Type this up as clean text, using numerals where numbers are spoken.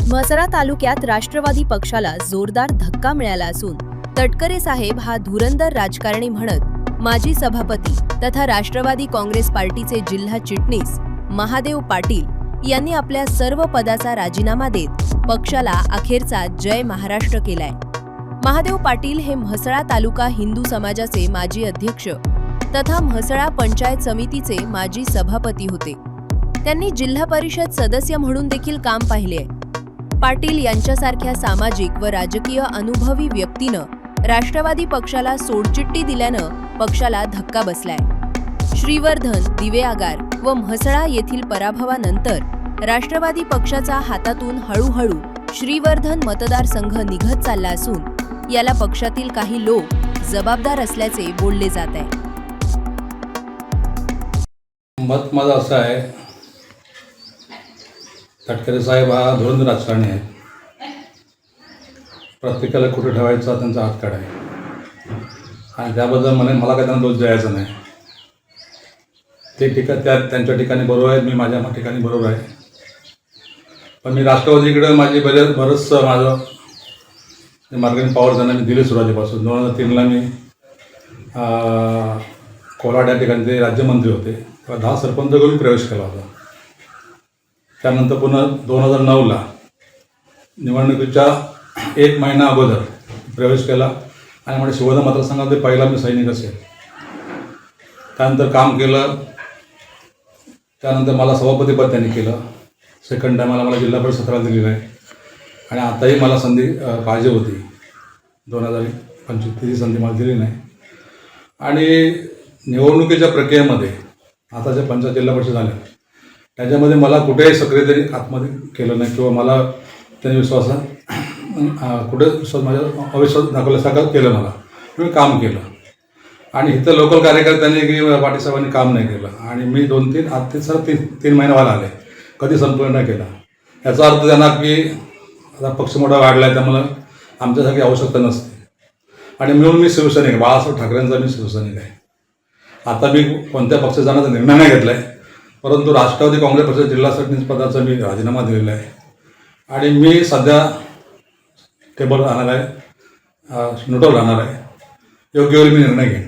म्हसळा तालुक्यात राष्ट्रवादी पक्षाला जोरदार धक्का मिळाला असून तटकरे साहेब हा धुरंधर राजकारणी म्हणत माजी सभापती तथा राष्ट्रवादी काँग्रेस पार्टीचे जिल्हा चिटणीस महादेव पाटील यांनी आपल्या सर्व पदाचा राजीनामा देत पक्षाला अखेरचा जय महाराष्ट्र केलाय। महादेव पाटील हे म्हसळा तालुका हिंदू समाजाचे माजी अध्यक्ष तथा म्हसळा पंचायत समितीचे माजी सभापती होते। त्यांनी जिल्हा परिषद सदस्य म्हणून देखील काम पाहिले। पाटील यांच्यासारख्या सामाजिक व राजकीय अनुभवी व्यक्तीनं राष्ट्रवादी पक्षाला सोडचिठ्ठी दिल्यानं पक्षाला धक्का बसलाय। श्रीवर्धन, दिवेआगार व म्हसळा येथील पराभवानंतर राष्ट्रवादी पक्षाचा हातातून हळूहळू श्रीवर्धन मतदारसंघ निघत चालला असून याला पक्षातील काही लोक जबाबदार असल्याचे बोलले जात आहे। मत माझं असं आहे, तटकरे साहेब हा धुरंधर राजकारणी आहे। प्रत्येकाला कुठे ठेवायचा त्यांचा हातकाड आहे आणि त्याबद्दल मला काय त्यांना दोष द्यायचा नाही। ते त्यांच्या ठिकाणी बरोबर आहे, मी माझ्या ठिकाणी बरोबर आहे। पण मी राष्ट्रवादीकडे माझी बरंचसं माझं मार्केटिंग पॉवर त्यांना मी दिले सुरुवातीपासून। 2003ला मी कोलाड या ठिकाणी ते राज्यमंत्री होते, तेव्हा 10 सरपंच करून प्रवेश केला होता। त्यानंतर पुन्हा 2009ला निवडणुकीच्या 1 महिना अगोदर प्रवेश केला आणि म्हणजे शिवोदा मतदारसंघामध्ये पहिला मी सैनिक असेल। त्यानंतर काम केलं, त्यानंतर मला सभापतीपद त्यांनी केलं। सेकंड टायमाला मला जिल्हा परिषद 17 दिलेलं आहे आणि आताही मला संधी पाहिजे होती। 2025 ती संधी मला दिली नाही आणि निवडणुकीच्या प्रक्रियेमध्ये आता जे पंचायत जिल्हा परिषद झाल्या त्याच्यामध्ये मला कुठेही सक्रिय तरी आतमध्ये केलं नाही किंवा मला त्यांनी कुठे विश्वास माझ्या अविश्वास दाखवल्यासारखं केलं। मला मी काम केलं आणि इथं लोकल कार्यकर्त्यांनी किंवा पाटील साहेबांनी काम नाही केलं आणि मी 3 महिने व्हायला आले, कधी संपूर्ण नाही केला। याचा अर्थ त्यांना की आता पक्ष मोठा वाढला आहे, त्यामुळं आमच्यासाठी आवश्यकता नसते आणि मिळून मी शिवसैनिक आहे, बाळासाहेब ठाकरेंचा मी शिवसैनिक आहे। आता मी कोणत्या पक्षात जाण्याचा निर्णय नाही घेतला आहे, परंतु राष्ट्रवादी काँग्रेस पक्षाच्या जिल्हा सरचिटणीस पदाचा मी राजीनामा दिलेला आहे आणि मी सध्या टेबल राहणार आहे, न्यूट्रल राहणार आहे। योग्य वेळी मी निर्णय घेईन।